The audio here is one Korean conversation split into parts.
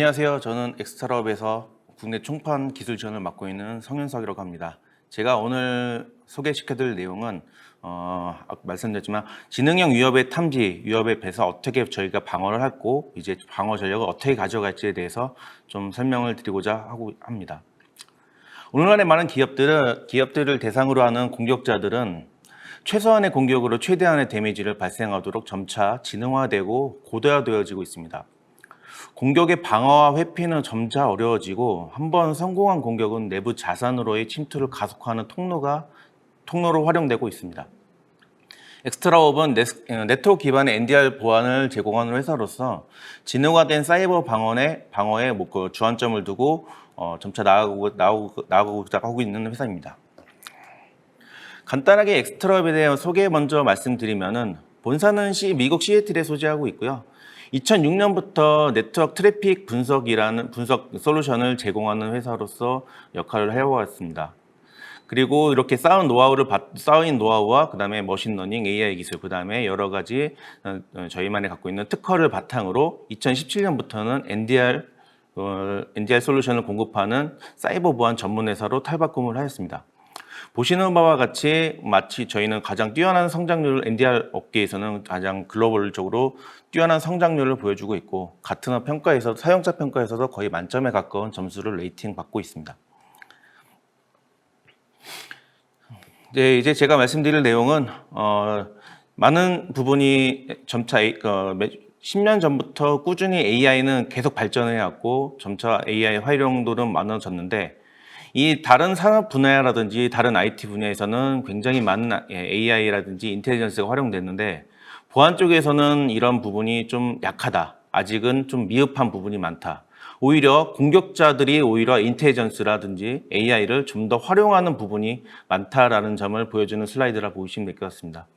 안녕하세요. 저는 엑스트라업에서 국내 총판 기술 지원을 맡고 있는 성윤석이라고 합니다. 제가 오늘 소개시켜드릴 내용은 아까 말씀드렸지만 지능형 위협의 탐지, 위협에 대해서 어떻게 저희가 방어를 하고 이제 방어 전략을 어떻게 가져갈지에 대해서 좀 설명을 드리고자 하고 합니다. 오늘날의 많은 기업들을 대상으로 하는 공격자들은 최소한의 공격으로 최대한의 데미지를 발생하도록 점차 지능화되고 고도화되어지고 있습니다. 공격의 방어와 회피는 점차 어려워지고 한번 성공한 공격은 내부 자산으로의 침투를 가속화하는 통로로 활용되고 있습니다. 엑스트라옵은 네트워크 기반의 NDR 보안을 제공하는 회사로서 지능화된 사이버 방어에 주안점을 두고 점차 나아가고자 하고 있는 회사입니다. 간단하게 엑스트라옵에 대한 소개 먼저 말씀드리면은 본사는 미국 시애틀에 소재하고 있고요. 2006년부터 네트워크 트래픽 분석 솔루션을 제공하는 회사로서 역할을 해왔습니다. 그리고 이렇게 쌓인 노하우와 그다음에 머신러닝, AI 기술, 그다음에 여러 가지 저희만이 갖고 있는 특허를 바탕으로 2017년부터는 NDR 솔루션을 공급하는 사이버 보안 전문 회사로 탈바꿈을 하였습니다. 보시는 바와 같이 마치 저희는 가장 뛰어난 성장률을 NDR 업계에서는 가장 글로벌적으로 뛰어난 성장률을 보여주고 있고 같은 사용자 평가에서도 거의 만점에 가까운 점수를 레이팅 받고 있습니다. 네, 이제 제가 말씀드릴 내용은 많은 부분이 점차 10년 전부터 꾸준히 AI는 계속 발전해왔고 점차 AI 활용도는 많아졌는데 이 다른 산업 분야라든지 다른 IT 분야에서는 굉장히 많은 AI라든지 인텔리전스가 활용됐는데 보안 쪽에서는 이런 부분이 좀 약하다. 아직은 좀 미흡한 부분이 많다. 오히려 공격자들이 인텔리전스라든지 AI를 좀 더 활용하는 부분이 많다라는 점을 보여주는 슬라이드라 보시면 될 것 같습니다.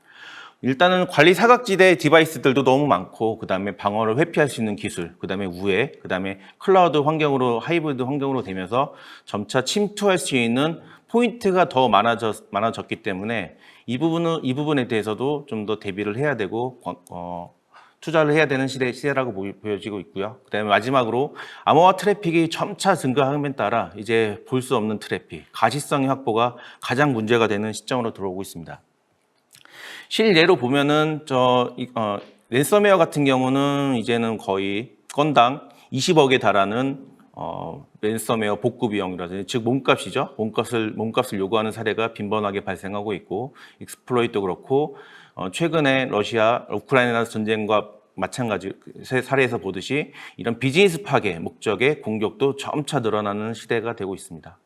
일단은 관리 사각지대 디바이스들도 너무 많고 그다음에 방어를 회피할 수 있는 기술, 그다음에 우회, 그다음에 클라우드 환경으로 하이브리드 환경으로 되면서 점차 침투할 수 있는 포인트가 더 많아졌기 때문에 이 부분에 대해서도 좀 더 대비를 해야 되고 투자를 해야 되는 시대라고 보여지고 있고요. 그다음에 마지막으로 암호화 트래픽이 점차 증가함에 따라 이제 볼 수 없는 트래픽, 가시성의 확보가 가장 문제가 되는 시점으로 들어오고 있습니다. 실예로 보면은 랜섬웨어 같은 경우는 이제는 거의 건당 20억에 달하는 랜섬웨어 복구 비용이라든지 즉 몸값이죠. 몸값을 요구하는 사례가 빈번하게 발생하고 있고 익스플로이트도 그렇고 최근에 러시아 우크라이나 전쟁과 마찬가지 사례에서 보듯이 이런 비즈니스 파괴 목적의 공격도 점차 늘어나는 시대가 되고 있습니다.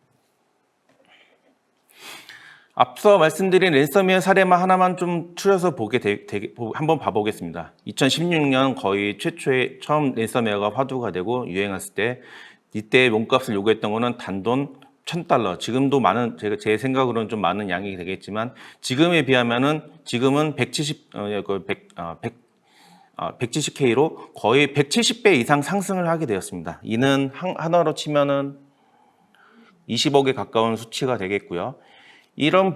앞서 말씀드린 랜섬웨어 사례만 하나만 좀 추려서 한번 봐보겠습니다. 2016년 거의 처음 랜섬웨어가 화두가 되고 유행했을 때 이때 몸값을 요구했던 거는 단돈 $1,000. 지금도 제 생각으로는 좀 많은 양이 되겠지만 지금에 비하면은 지금은 170K로 거의 170배 이상 상승을 하게 되었습니다. 이는 하나로 치면은 20억에 가까운 수치가 되겠고요. 이런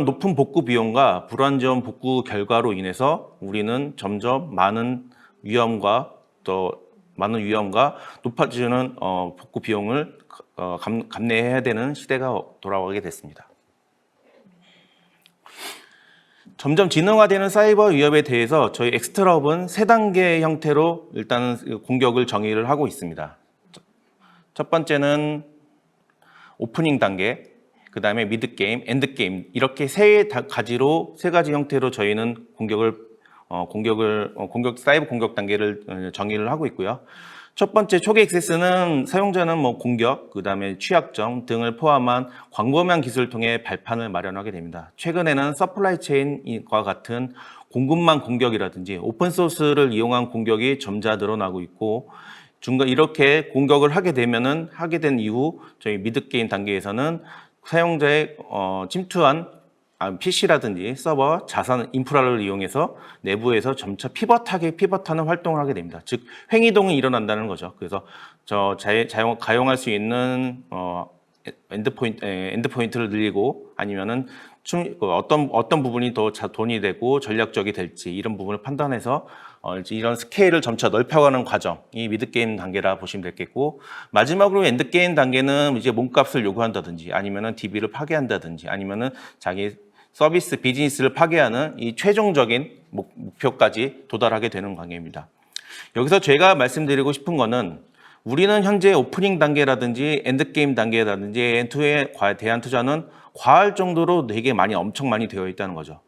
높은 복구 비용과 불안전 복구 결과로 인해서 우리는 점점 많은 위험과 높아지는 복구 비용을 감내해야 되는 시대가 돌아오게 됐습니다. 점점 지능화되는 사이버 위협에 대해서 저희 엑스트라업은 3단계 형태로 일단은 공격을 정의를 하고 있습니다. 첫 번째는 오프닝 단계, 그 다음에 미드게임, 엔드게임 이렇게 세 가지 형태로 저희는 사이버 공격 단계를 정의를 하고 있고요. 첫 번째 초기 액세스는 사용자는 공격, 그 다음에 취약점 등을 포함한 광범위한 기술을 통해 발판을 마련하게 됩니다. 최근에는 서플라이 체인과 같은 공급망 공격이라든지 오픈소스를 이용한 공격이 점차 늘어나고 있고 이렇게 공격을 하게 된 이후 저희 미드게임 단계에서는 사용자의 침투한 PC라든지 서버, 자산 인프라를 이용해서 내부에서 점차 피벗하는 활동을 하게 됩니다. 즉 횡이동이 일어난다는 거죠. 그래서 가용할 수 있는 엔드포인트를 늘리고 아니면은 어떤 부분이 더 돈이 되고 전략적이 될지 이런 부분을 판단해서 이제 이런 스케일을 점차 넓혀가는 과정이 미드게임 단계라 보시면 되겠고, 마지막으로 엔드게임 단계는 이제 몸값을 요구한다든지 아니면은 DB를 파괴한다든지 아니면은 자기 서비스 비즈니스를 파괴하는 이 최종적인 목표까지 도달하게 되는 관계입니다. 여기서 제가 말씀드리고 싶은 거는 우리는 현재 오프닝 단계라든지 엔드게임 단계라든지 엔투에 대한 투자는 과할 정도로 되게 엄청 많이 되어 있다는 거죠.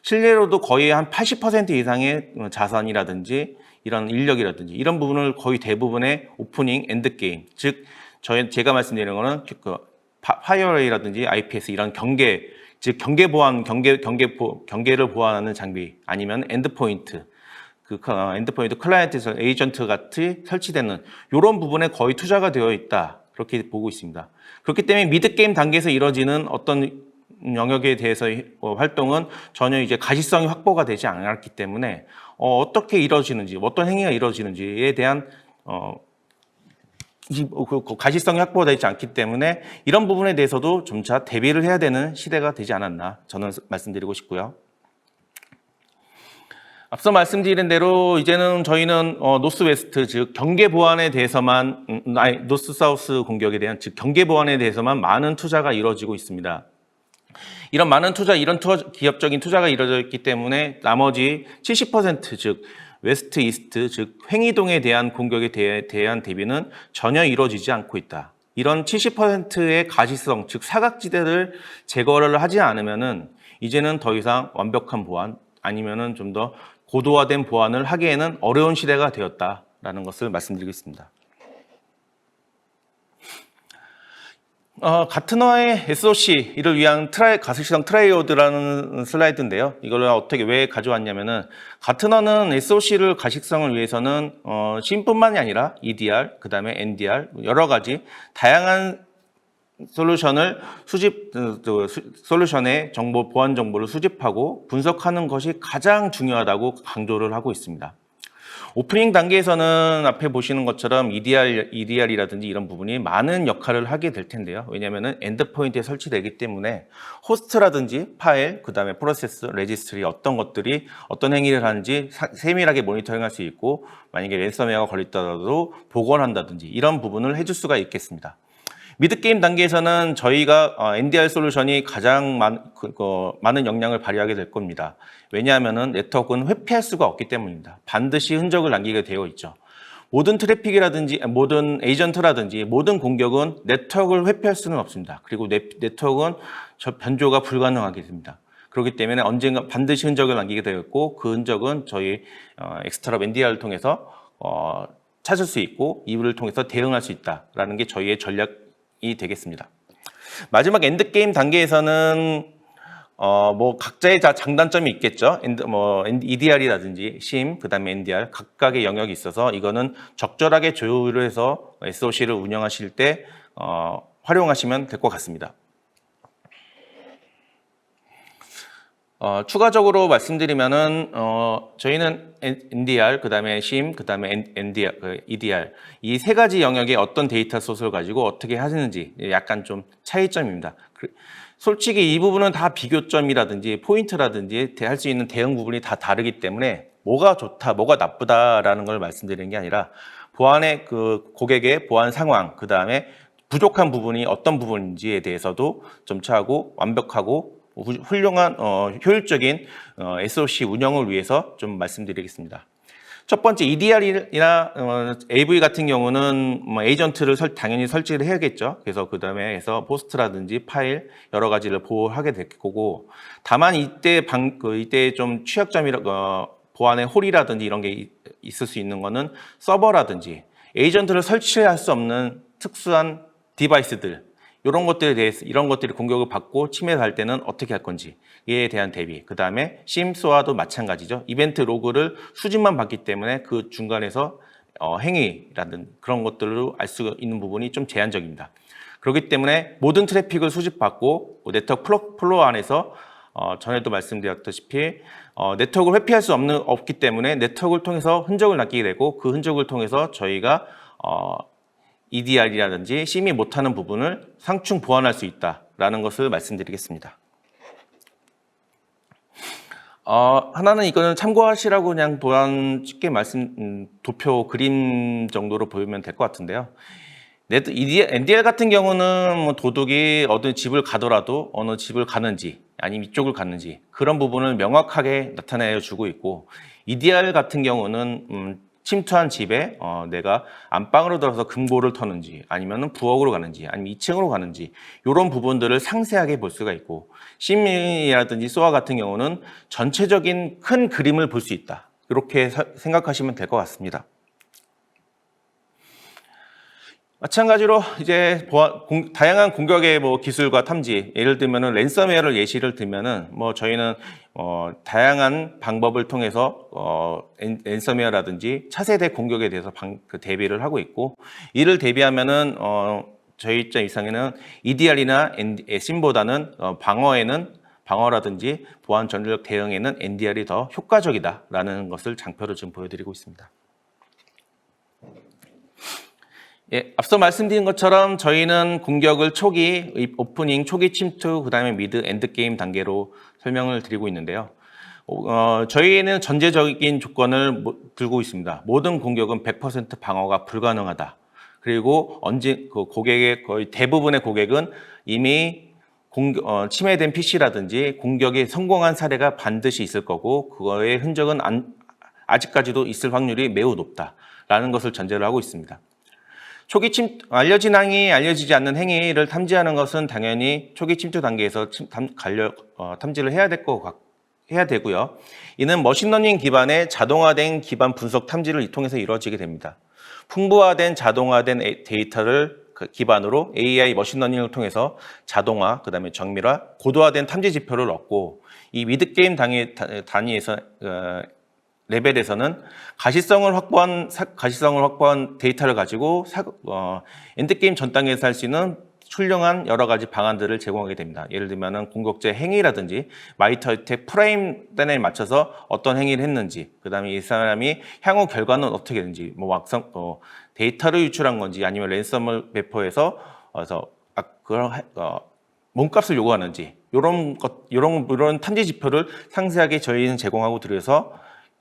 실례로도 거의 한 80% 이상의 자산이라든지 이런 인력이라든지 이런 부분을 거의 대부분의 오프닝, 엔드게임, 즉 제가 말씀드리는 거는 그 파이어웨이라든지 IPS 이런 경계, 즉 경계 보안, 경계를 보완하는 장비 아니면 엔드포인트, 엔드포인트 클라이언트 에이전트 같이 설치되는 이런 부분에 거의 투자가 되어 있다. 그렇게 보고 있습니다. 그렇기 때문에 미드게임 단계에서 이루어지는 어떤 영역에 대해서 활동은 전혀 이제 가시성이 확보가 되지 않았기 때문에 어떻게 이루어지는지, 어떤 행위가 이루어지는지에 대한 가시성이 확보가 되지 않기 때문에 이런 부분에 대해서도 점차 대비를 해야 되는 시대가 되지 않았나 저는 말씀드리고 싶고요. 앞서 말씀드린 대로 이제는 저희는 노스 웨스트, 즉 경계 보안에 대해서만 노스 사우스 공격에 대한 즉 경계 보안에 대해서만 많은 투자가 이루어지고 있습니다. 이런 많은 기업적인 투자가 이루어져 있기 때문에 나머지 70% 즉 웨스트 이스트 즉 횡이동에 대한 공격에 대한 대비는 전혀 이루어지지 않고 있다. 이런 70%의 가시성 즉 사각지대를 제거를 하지 않으면은 이제는 더 이상 완벽한 보안 아니면은 좀 더 고도화된 보안을 하기에는 어려운 시대가 되었다라는 것을 말씀드리겠습니다. 가트너의 SOC를 위한 가시성 트라이오드라는 슬라이드인데요. 이걸 왜 가져왔냐면은 가트너는 SOC를 가시성을 위해서는 SIEM뿐만이 아니라 EDR, 그 다음에 NDR 여러 가지 다양한 솔루션의 보안 정보를 수집하고 분석하는 것이 가장 중요하다고 강조를 하고 있습니다. 오프닝 단계에서는 앞에 보시는 것처럼 EDR이라든지 이런 부분이 많은 역할을 하게 될 텐데요. 왜냐하면 엔드포인트에 설치되기 때문에 호스트라든지 파일, 그 다음에 프로세스, 레지스트리 어떤 것들이 어떤 행위를 하는지 세밀하게 모니터링할 수 있고 만약에 랜섬웨어가 걸렸더라도 복원한다든지 이런 부분을 해줄 수가 있겠습니다. 미드게임 단계에서는 저희가 NDR 솔루션이 가장 많은 역량을 발휘하게 될 겁니다. 왜냐하면 네트워크는 회피할 수가 없기 때문입니다. 반드시 흔적을 남기게 되어 있죠. 모든 트래픽이라든지 모든 에이전트라든지 모든 공격은 네트워크를 회피할 수는 없습니다. 그리고 네트워크는 변조가 불가능하게 됩니다. 그렇기 때문에 언젠가 반드시 흔적을 남기게 되어 있고 그 흔적은 저희 엑스트라 NDR을 통해서 찾을 수 있고 이를 통해서 대응할 수 있다라는 게 저희의 전략이 되겠습니다. 마지막 엔드게임 단계에서는 각자의 장단점이 있겠죠. EDR이라든지 SIEM, 그 다음에 NDR 각각의 영역이 있어서 이거는 적절하게 조율을 해서 SOC를 운영하실 때 활용하시면 될 것 같습니다. 추가적으로 말씀드리면은 저희는 NDR, 그 다음에 SIEM, 그 다음에 EDR 이 세 가지 영역의 어떤 데이터 소스를 가지고 어떻게 하시는지 약간 좀 차이점입니다. 솔직히 이 부분은 다 비교점이라든지 포인트라든지 할 수 있는 대응 부분이 다 다르기 때문에 뭐가 좋다, 뭐가 나쁘다라는 걸 말씀드리는 게 아니라 보안의 고객의 보안 상황, 그 다음에 부족한 부분이 어떤 부분인지에 대해서도 점차하고 완벽하고 훌륭한 효율적인 SOC 운영을 위해서 좀 말씀드리겠습니다. 첫 번째 EDR이나 AV 같은 경우는 에이전트를 당연히 설치를 해야겠죠. 그래서 그 다음에 해서 포스트라든지 파일 여러 가지를 보호하게 될 거고, 다만 이때 좀 보안의 홀이라든지 이런 게 있을 수 있는 거는 서버라든지 에이전트를 설치할 수 없는 특수한 디바이스들 이런 것들이 공격을 받고 침해할 때는 어떻게 할 건지 이에 대한 대비, 그 다음에 SIEMS와도 마찬가지죠. 이벤트 로그를 수집만 받기 때문에 그 중간에서 행위라든 그런 것들로 알 수 있는 부분이 좀 제한적입니다. 그렇기 때문에 모든 트래픽을 수집받고 네트워크 플로어 안에서 전에도 말씀드렸다시피 네트워크를 회피할 수 없기 때문에 네트워크를 통해서 흔적을 남기게 되고 그 흔적을 통해서 저희가 EDR이라든지 SIEM이 못하는 부분을 상충 보완할 수 있다라는 것을 말씀드리겠습니다. 하나는 이거는 참고하시라고 그냥 쉽게 도표 그림 정도로 보이면 될 것 같은데요. NDR 같은 경우는 뭐 도둑이 어느 집을 가더라도 어느 집을 가는지 아니면 이쪽을 갔는지 그런 부분을 명확하게 나타내 주고 있고, EDR 같은 경우는 침투한 집에 내가 안방으로 들어서 금고를 터는지 아니면 부엌으로 가는지 아니면 2층으로 가는지 이런 부분들을 상세하게 볼 수가 있고, 심이라든지 소아 같은 경우는 전체적인 큰 그림을 볼 수 있다. 이렇게 생각하시면 될 것 같습니다. 마찬가지로 이제 다양한 공격의 기술과 탐지, 예를 들면은 랜섬웨어를 예시를 들면은 저희는 다양한 방법을 통해서 랜섬웨어라든지 차세대 공격에 대해서 대비를 하고 있고, 이를 대비하면은 저희 입장 이상에는 EDR이나 SIM보다는 방어라든지 보안 전력 대응에는 NDR이 더 효과적이다라는 것을 장표로 지금 보여드리고 있습니다. 예, 앞서 말씀드린 것처럼 저희는 공격을 초기, 오프닝, 초기 침투, 그 다음에 미드, 엔드게임 단계로 설명을 드리고 있는데요. 저희는 전제적인 조건을 들고 있습니다. 모든 공격은 100% 방어가 불가능하다. 그리고 고객의 거의 대부분의 고객은 이미 침해된 PC라든지 공격에 성공한 사례가 반드시 있을 거고, 그거의 흔적은 아직까지도 있을 확률이 매우 높다라는 것을 전제로 하고 있습니다. 초기 알려진 행위, 알려지지 않는 행위를 탐지하는 것은 당연히 초기 침투 단계에서 탐지를 해야 되고요. 이는 머신러닝 기반의 자동화된 기반 분석 탐지를 통해서 이루어지게 됩니다. 풍부화된 자동화된 데이터를 기반으로 AI 머신러닝을 통해서 자동화, 그 다음에 정밀화, 고도화된 탐지 지표를 얻고, 이 미드게임 단위에서 레벨에서는 가시성을 확보한 데이터를 가지고 엔드게임 전 단계에서 할 수 있는 훌륭한 여러 가지 방안들을 제공하게 됩니다. 예를 들면 공격자의 행위라든지 마이터 어택 프레임 단에 맞춰서 어떤 행위를 했는지, 그 다음에 이 사람이 향후 결과는 어떻게 되는지, 데이터를 유출한 건지 아니면 랜섬을 배포해서 몸값을 요구하는지, 이런 탐지 지표를 상세하게 저희는 제공하고 드려서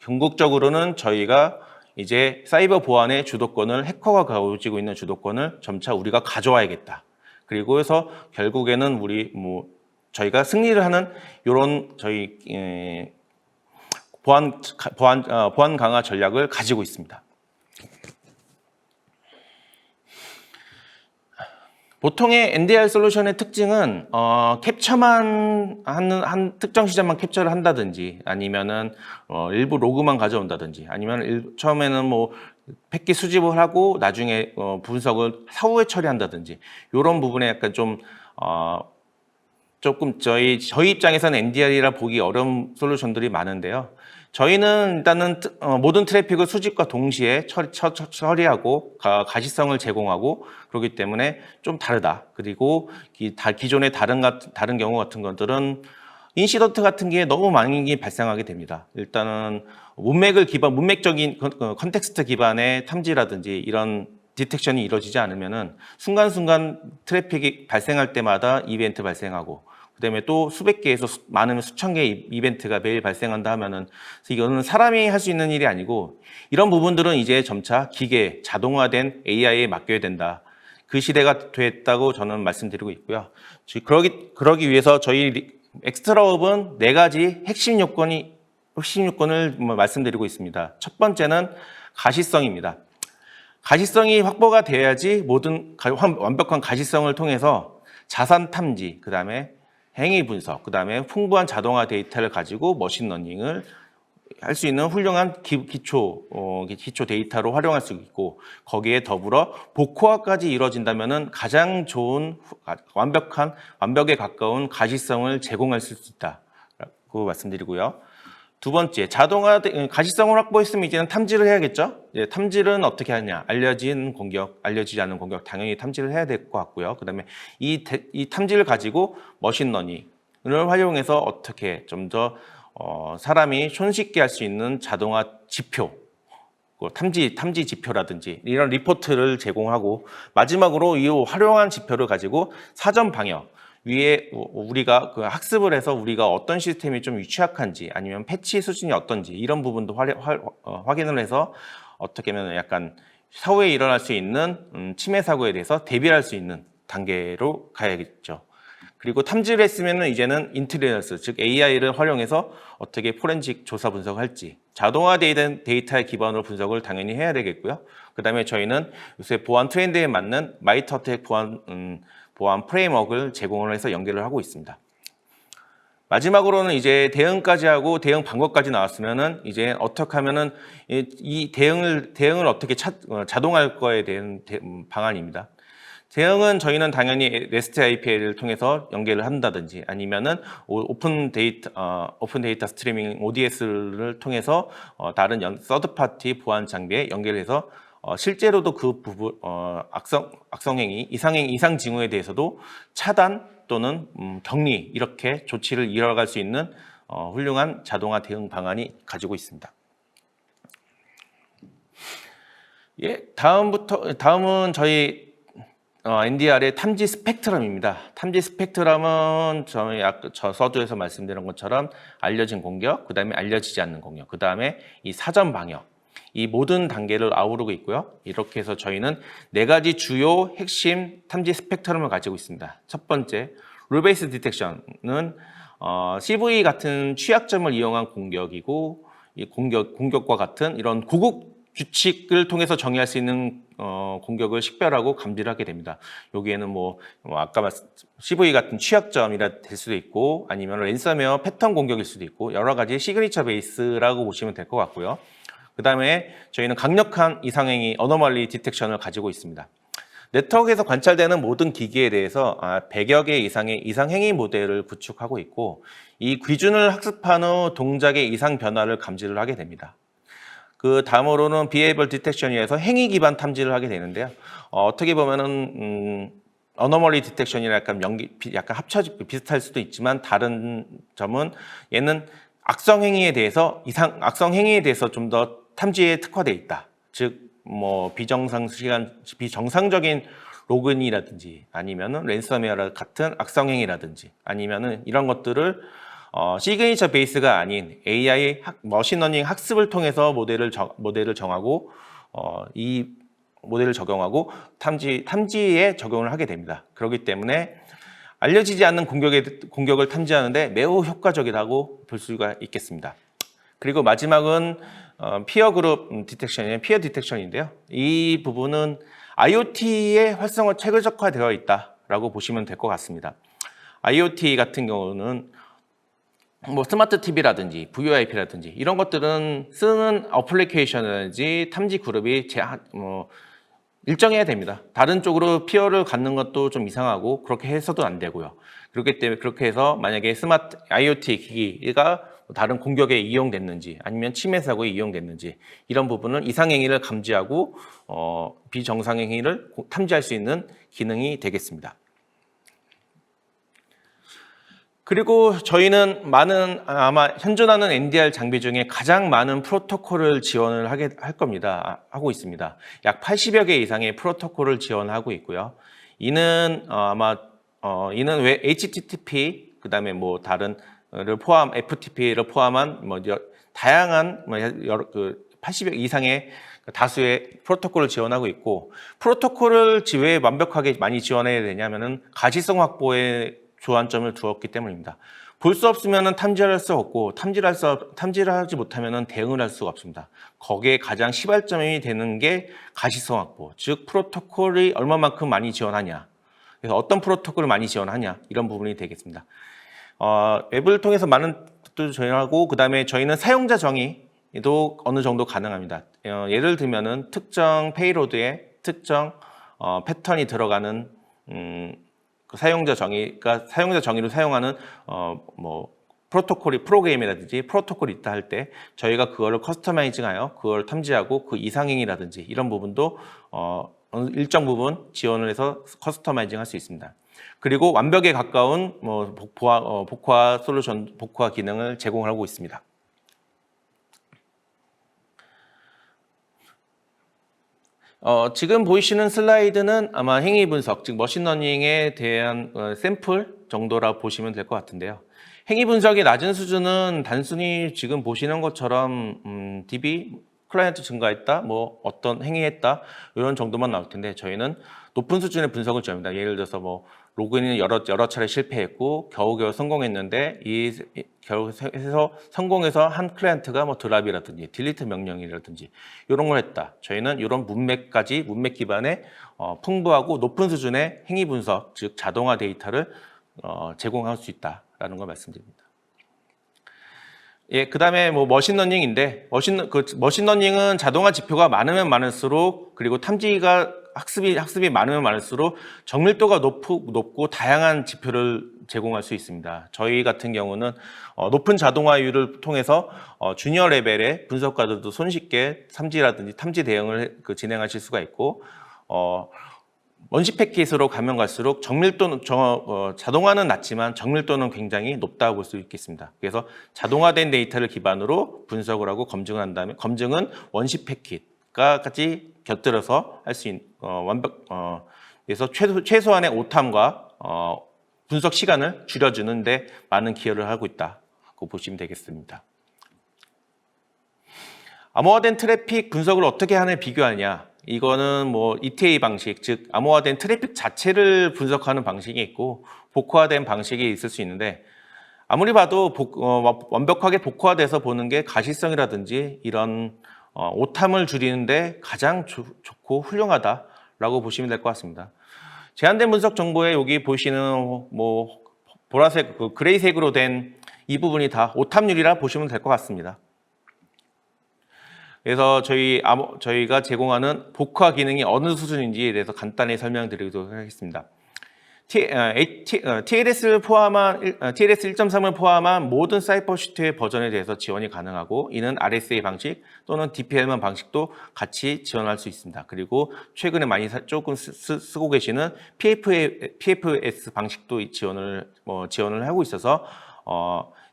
궁극적으로는 저희가 이제 사이버 보안의 주도권을, 해커가 가지고 있는 주도권을 점차 우리가 가져와야겠다. 그리고 해서 결국에는 저희가 승리를 하는 이런 저희 보안 강화 전략을 가지고 있습니다. 보통의 NDR 솔루션의 특징은 캡처만 한 특정 시점만 캡처를 한다든지, 아니면은 일부 로그만 가져온다든지, 아니면 처음에는 패킷 수집을 하고 나중에 분석을 사후에 처리한다든지, 이런 부분에 약간 조금 저희 입장에서는 NDR이라 보기 어려운 솔루션들이 많은데요. 저희는 일단은 모든 트래픽을 수집과 동시에 처리하고 가시성을 제공하고 그렇기 때문에 좀 다르다. 그리고 기존의 다른 경우 같은 것들은 인시던트 같은 게 너무 많이 발생하게 됩니다. 일단은 문맥적인 컨텍스트 기반의 탐지라든지 이런 디텍션이 이루어지지 않으면은 순간순간 트래픽이 발생할 때마다 이벤트 발생하고, 그다음에 또 수백 개에서 많으면 수천 개의 이벤트가 매일 발생한다 하면은, 이거는 사람이 할 수 있는 일이 아니고, 이런 부분들은 이제 점차 기계, 자동화된 AI에 맡겨야 된다. 그 시대가 됐다고 저는 말씀드리고 있고요. 그러기 위해서 저희 엑스트라업은 4가지 핵심 요건을 말씀드리고 있습니다. 첫 번째는 가시성입니다. 가시성이 확보가 돼야지 완벽한 가시성을 통해서 자산 탐지, 그 다음에 행위 분석, 그 다음에 풍부한 자동화 데이터를 가지고 머신러닝을 할 수 있는 훌륭한 기초 데이터로 활용할 수 있고, 거기에 더불어 복호화까지 이루어진다면은 가장 좋은 완벽에 가까운 가시성을 제공할 수 있다고 말씀드리고요. 두 번째, 가시성을 확보했으면 이제는 탐지를 해야겠죠? 탐지는 어떻게 하냐? 알려지지 않은 공격 당연히 탐지를 해야 될 것 같고요. 그다음에 이 탐지를 가지고 머신러닝을 활용해서 어떻게 좀 더 사람이 손쉽게 할 수 있는 자동화 지표, 탐지 지표라든지 이런 리포트를 제공하고, 마지막으로 이 활용한 지표를 가지고 사전 방역, 위에 우리가 그 학습을 해서 우리가 어떤 시스템이 좀 취약한지 아니면 패치 수준이 어떤지 이런 부분도 확인을 해서 어떻게 하면 약간 사후에 일어날 수 있는 침해 사고에 대해서 대비할 수 있는 단계로 가야겠죠. 그리고 탐지를 했으면 이제는 인텔리전스, 즉 AI를 활용해서 어떻게 포렌식 조사 분석을 할지 자동화된 데이터에 기반으로 분석을 당연히 해야 되겠고요. 그 다음에 저희는 요새 보안 트렌드에 맞는 마이터텍 보안 프레임워크를 제공을 해서 연결을 하고 있습니다. 마지막으로는 이제 대응까지 하고 대응 방법까지 나왔으면은 이제 어떻게 하면은 이 대응을 어떻게 자동화할 거에 대한 방안입니다. 대응은 저희는 당연히 REST API를 통해서 연결을 한다든지 아니면은 오픈 데이터 스트리밍 ODS를 통해서 다른 서드 파티 보안 장비에 연결해서 실제로도 그 부분 악성행위, 이상 징후에 대해서도 차단 또는 격리 이렇게 조치를 이어갈 수 있는 훌륭한 자동화 대응 방안이 가지고 있습니다. 예, 다음은 저희 NDR의 탐지 스펙트럼입니다. 탐지 스펙트럼은 저 서두에서 말씀드린 것처럼 알려진 공격, 그 다음에 알려지지 않는 공격, 그 다음에 이 사전 방역, 이 모든 단계를 아우르고 있고요. 이렇게 해서 저희는 4가지 주요 핵심 탐지 스펙트럼을 가지고 있습니다. 첫 번째, 룰 베이스 디텍션은 CV 같은 취약점을 이용한 공격이고 이 공격과 같은 이런 고급 규칙을 통해서 정의할 수 있는 공격을 식별하고 감지를 하게 됩니다. 여기에는 아까 CV 같은 취약점이라 될 수도 있고 아니면 랜섬웨어 패턴 공격일 수도 있고 여러 가지 시그니처 베이스라고 보시면 될 것 같고요. 그 다음에 저희는 강력한 이상행위 어노멀리 디텍션을 가지고 있습니다. 네트워크에서 관찰되는 모든 기기에 대해서 100여 개 이상의 이상행위 모델을 구축하고 있고 이 기준을 학습한 후 동작의 이상 변화를 감지를 하게 됩니다. 그 다음으로는 비헤이비얼 디텍션이라서 행위 기반 탐지를 하게 되는데요. 어떻게 보면은 어노멀리 디텍션이랑 약간 합쳐지고 비슷할 수도 있지만 다른 점은 얘는 악성 행위에 대해서 좀 더 탐지에 특화되어 있다. 즉 비정상적인 로그인이라든지 아니면은 랜섬웨어 같은 악성 행위라든지 아니면은 이런 것들을 시그니처 베이스가 아닌 AI 머신러닝 학습을 통해서 모델을 정하고 이 모델을 적용하고 탐지에 적용을 하게 됩니다. 그렇기 때문에 알려지지 않는 공격을 탐지하는데 매우 효과적이라고 볼 수가 있겠습니다. 그리고 마지막은 피어 그룹 디텍션이에요. 피어 디텍션인데요. 이 부분은 IoT의 활성화 최적화되어 있다라고 보시면 될 것 같습니다. IoT 같은 경우는 스마트 TV라든지 VoIP라든지 이런 것들은 쓰는 어플리케이션이라든지 탐지 그룹이 일정해야 됩니다. 다른 쪽으로 피어를 갖는 것도 좀 이상하고 그렇게 해서도 안 되고요. 그렇기 때문에 그렇게 해서 만약에 스마트 IoT 기기가 다른 공격에 이용됐는지 아니면 침해 사고에 이용됐는지 이런 부분은 이상행위를 감지하고 비정상행위를 탐지할 수 있는 기능이 되겠습니다. 그리고 저희는 아마 현존하는 NDR 장비 중에 가장 많은 프로토콜을 지원을 하고 있습니다. 약 80여 개 이상의 프로토콜을 지원하고 있고요. 이는 이는 왜 HTTP 그다음에 다른 FTP를 포함한 다양한 80여 이상의 다수의 프로토콜을 지원하고 있고 프로토콜을 왜 완벽하게 많이 지원해야 되냐면은 가시성 확보에 조안점을 두었기 때문입니다. 볼 수 없으면 탐지를 할 수 없고 탐지를 하지 못하면 대응을 할 수가 없습니다. 거기에 가장 시발점이 되는 게 가시성 확보, 즉 프로토콜이 얼마만큼 많이 지원하냐, 그래서 어떤 프로토콜을 많이 지원하냐 이런 부분이 되겠습니다. 웹을 통해서 많은 것도 저희하고 그 다음에 저희는 사용자 정의도 어느 정도 가능합니다. 예를 들면은 특정 페이로드에 특정 패턴이 들어가는 그 사용자 정의로 사용하는 프로그램이라든지 프로토콜이 있다 할 때 저희가 그거를 커스터마이징하여 그걸 탐지하고 그 이상행위라든지 이런 부분도 일정 부분 지원을 해서 커스터마이징 할 수 있습니다. 그리고 완벽에 가까운 복화 솔루션, 복화 기능을 제공을 하고 있습니다. 지금 보이시는 슬라이드는 아마 행위 분석, 즉 머신러닝에 대한 샘플 정도라 보시면 될 것 같은데요. 행위 분석이 낮은 수준은 단순히 지금 보시는 것처럼 DB 클라이언트 증가했다, 뭐 어떤 행위했다 이런 정도만 나올 텐데 저희는 높은 수준의 분석을 지원합니다. 예를 들어서 뭐 로그인을 여러 차례 실패했고 겨우겨우 성공했는데 겨우 해서 성공해서 한 클라이언트가 뭐 드랍이라든지 딜리트 명령이라든지 이런 걸 했다. 저희는 이런 문맥 기반의 풍부하고 높은 수준의 행위 분석, 즉 자동화 데이터를 제공할 수 있다라는 걸 말씀드립니다. 예, 그다음에 뭐 머신러닝인데 머신러닝은 자동화 지표가 많으면 많을수록 그리고 탐지가 학습이 많으면 많을수록 정밀도가 높고 다양한 지표를 제공할 수 있습니다. 저희 같은 경우는 높은 자동화율을 통해서 주니어 레벨의 분석가들도 손쉽게 탐지라든지 탐지 대응을 진행하실 수가 있고 원시 패킷으로 가면 갈수록 정밀도는 자동화는 낮지만 정밀도는 굉장히 높다고 볼 수 있겠습니다. 그래서 자동화된 데이터를 기반으로 분석을 하고 검증을 한 다음에 검증은 원시 패킷까지 곁들여서 할 수 있는 그래서 최소한의 오탐과 분석 시간을 줄여주는데 많은 기여를 하고 있다고 보시면 되겠습니다. 암호화된 트래픽 분석을 어떻게 하느냐 비교하냐. 이거는 뭐 ETA 방식, 즉 암호화된 트래픽 자체를 분석하는 방식이 있고 복화된 방식이 있을 수 있는데 아무리 봐도 완벽하게 복화돼서 보는 게 가시성이라든지 이런 오탐을 줄이는데 가장 좋고 훌륭하다라고 보시면 될 것 같습니다. 제한된 분석 정보에 여기 보시는 뭐 보라색, 그레이색으로 된 이 부분이 다 오탐률이라 보시면 될 것 같습니다. 그래서 저희가 제공하는 복화 기능이 어느 수준인지에 대해서 간단히 설명드리도록 하겠습니다. TLS 1.3을 포함한 모든 사이퍼시트의 버전에 대해서 지원이 가능하고 이는 RSA 방식 또는 DPL만 방식도 같이 지원할 수 있습니다. 그리고 최근에 많이 조금 쓰고 계시는 PFS 방식도 지원을 하고 있어서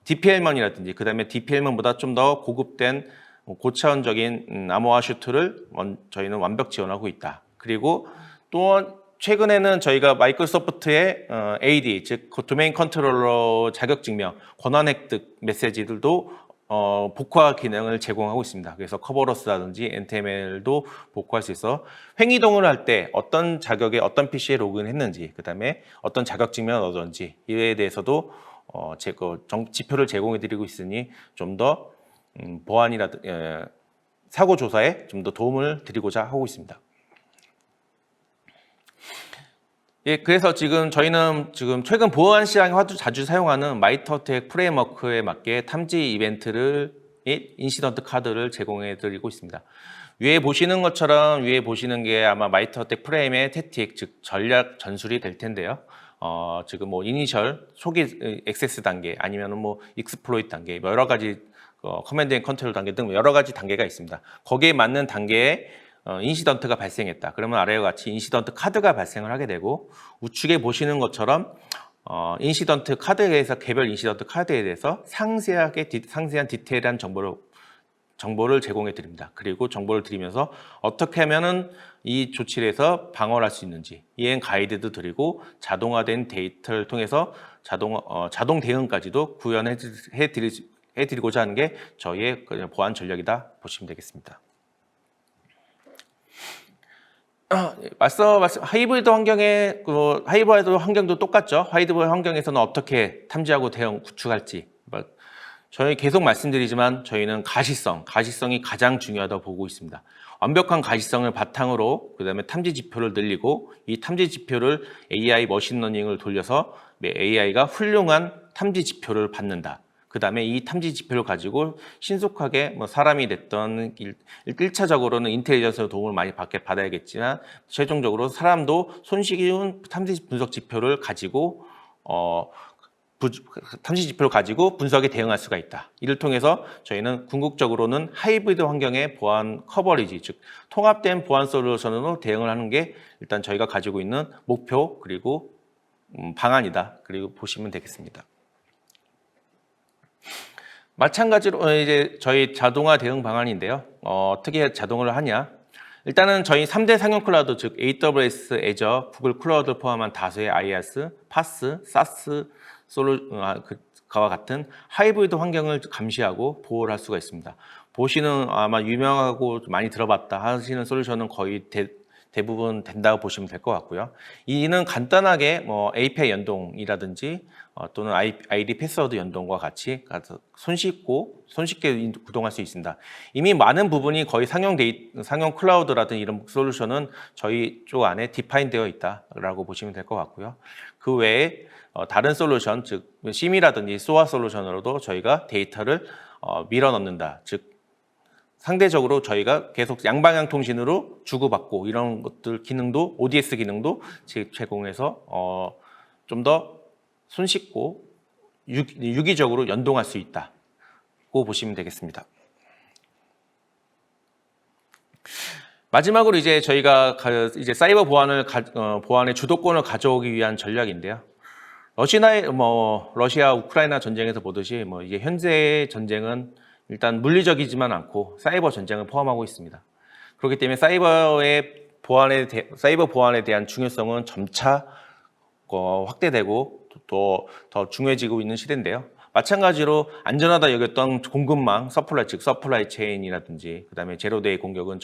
DPL만이라든지 그다음에 DPL만보다 좀 더 고급된 고차원적인 암호화 슈트를 저희는 완벽 지원하고 있다. 그리고 또 최근에는 저희가 마이크로소프트의 AD, 즉 도메인 컨트롤러 자격증명, 권한 획득 메시지들도 복화 기능을 제공하고 있습니다. 그래서 커버러스라든지 NTML도 복구할 수 있어 횡이동을 할 때 어떤 자격에 어떤 PC에 로그인했는지, 그다음에 어떤 자격증명을 얻었는지 이에 대해서도 지표를 제공해드리고 있으니 좀 더 보안이라든지 사고 조사에 좀 더 도움을 드리고자 하고 있습니다. 예, 그래서 저희는 최근 보안 시장에 자주 사용하는 마이터텍 프레임워크에 맞게 탐지 이벤트를 인시던트 카드를 제공해 드리고 있습니다. 위에 보시는 것처럼 위에 보시는 게 아마 마이터텍 프레임의 태틱, 즉 전략 전술이 될 텐데요. 지금 뭐 이니셜 초기 액세스 단계 아니면 뭐 익스플로이트 단계 여러 가지 커맨드 앤 컨트롤 단계 등 여러 가지 단계가 있습니다. 거기에 맞는 단계에 인시던트가 발생했다. 그러면 아래와 같이 인시던트 카드가 발생을 하게 되고 우측에 보시는 것처럼 인시던트 카드에 대해서 개별 인시던트 카드에 대해서 상세한 디테일한 정보를 제공해 드립니다. 그리고 정보를 드리면서 어떻게 하면은 이 조치를 해서 방어를 할 수 있는지 이행 가이드도 드리고 자동화된 데이터를 통해서 자동 대응까지도 구현해 드리고자 하는 게 저희의 보안 전략이다 보시면 되겠습니다. 하이브리드 하이브리드 환경도 똑같죠. 하이브리드 환경에서는 어떻게 탐지하고 대응 구축할지 저희 계속 말씀드리지만 저희는 가시성이 가장 중요하다고 보고 있습니다. 완벽한 가시성을 바탕으로 그다음에 탐지 지표를 늘리고 이 탐지 지표를 AI 머신러닝을 돌려서 AI가 훌륭한 탐지 지표를 받는다. 그다음에 이 탐지 지표를 가지고 신속하게 사람이 됐던 1차적으로는 인텔리전스의 도움을 많이 받아야겠지만 최종적으로 사람도 손쉬운 탐지 분석 지표를 가지고 분석에 대응할 수가 있다. 이를 통해서 저희는 궁극적으로는 하이브리드 환경의 보안 커버리지, 즉 통합된 보안 솔루션으로 대응을 하는 게 일단 저희가 가지고 있는 목표 그리고 방안이다. 그리고 보시면 되겠습니다. 마찬가지로 이제 저희 자동화 대응 방안인데요. 어떻게 자동화를 하냐? 일단은 저희 3대 상용 클라우드, 즉 AWS, 애저, 구글 클라우드 포함한 다수의 IaaS, 파스, 사스 그와 같은 하이브리드 환경을 감시하고 보호를 할 수가 있습니다. 보시는 아마 유명하고 많이 들어봤다 하시는 솔루션은 거의 대부분 된다고 보시면 될 것 같고요. 이는 간단하게 뭐 API 연동이라든지 또는 ID 패스워드 연동과 같이 손쉽게 구동할 수 있습니다. 이미 많은 부분이 거의 상용 클라우드라든 이런 솔루션은 저희 쪽 안에 디파인 되어 있다라고 보시면 될 것 같고요. 그 외에 다른 솔루션, 즉 심이라든지 소아 솔루션으로도 저희가 데이터를 밀어 넣는다. 즉 상대적으로 저희가 계속 양방향 통신으로 주고받고 이런 것들 기능도 ODS 기능도 제공해서 좀 더 손쉽고 유기적으로 연동할 수 있다고 보시면 되겠습니다. 마지막으로 이제 저희가 이제 사이버 보안의 주도권을 가져오기 위한 전략인데요. 러시아 우크라이나 전쟁에서 보듯이 이제 현재의 전쟁은 일단 물리적이지만 않고 사이버 전쟁을 포함하고 있습니다. 그렇기 때문에 사이버 보안에 대한 중요성은 점차 확대되고 또 더 중요해지고 있는 시대인데요. 마찬가지로 안전하다 여겼던 공급망, 서플라이 체인이라든지 그다음에 제로데이 공격은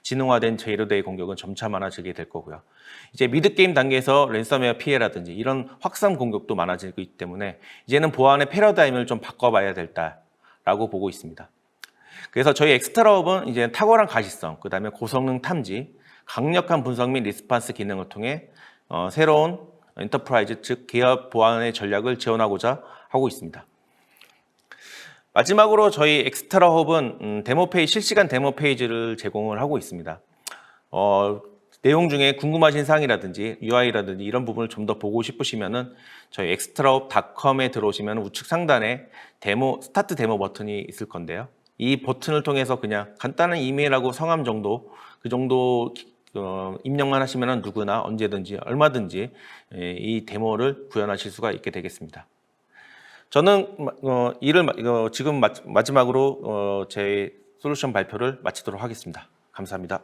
지능화된 제로데이 공격은 점차 많아지게 될 거고요. 이제 미드게임 단계에서 랜섬웨어 피해라든지 이런 확산 공격도 많아지고 있기 때문에 이제는 보안의 패러다임을 좀 바꿔봐야 될다라고 보고 있습니다. 그래서 저희 엑스트라업은 이제 탁월한 가시성, 그다음에 고성능 탐지, 강력한 분석 및 리스판스 기능을 통해 새로운 엔터프라이즈, 즉 기업 보안의 전략을 지원하고자 하고 있습니다. 마지막으로 저희 엑스트라홉은 실시간 데모 페이지를 제공을 하고 있습니다. 내용 중에 궁금하신 사항이라든지 UI라든지 이런 부분을 좀 더 보고 싶으시면은 저희 extraop.com에 들어오시면 우측 상단에 스타트 데모 버튼이 있을 건데요. 이 버튼을 통해서 그냥 간단한 이메일하고 성함 정도, 그 정도 입력만 하시면 누구나 언제든지 얼마든지 이 데모를 구현하실 수가 있게 되겠습니다. 저는 지금 마지막으로 제 솔루션 발표를 마치도록 하겠습니다. 감사합니다.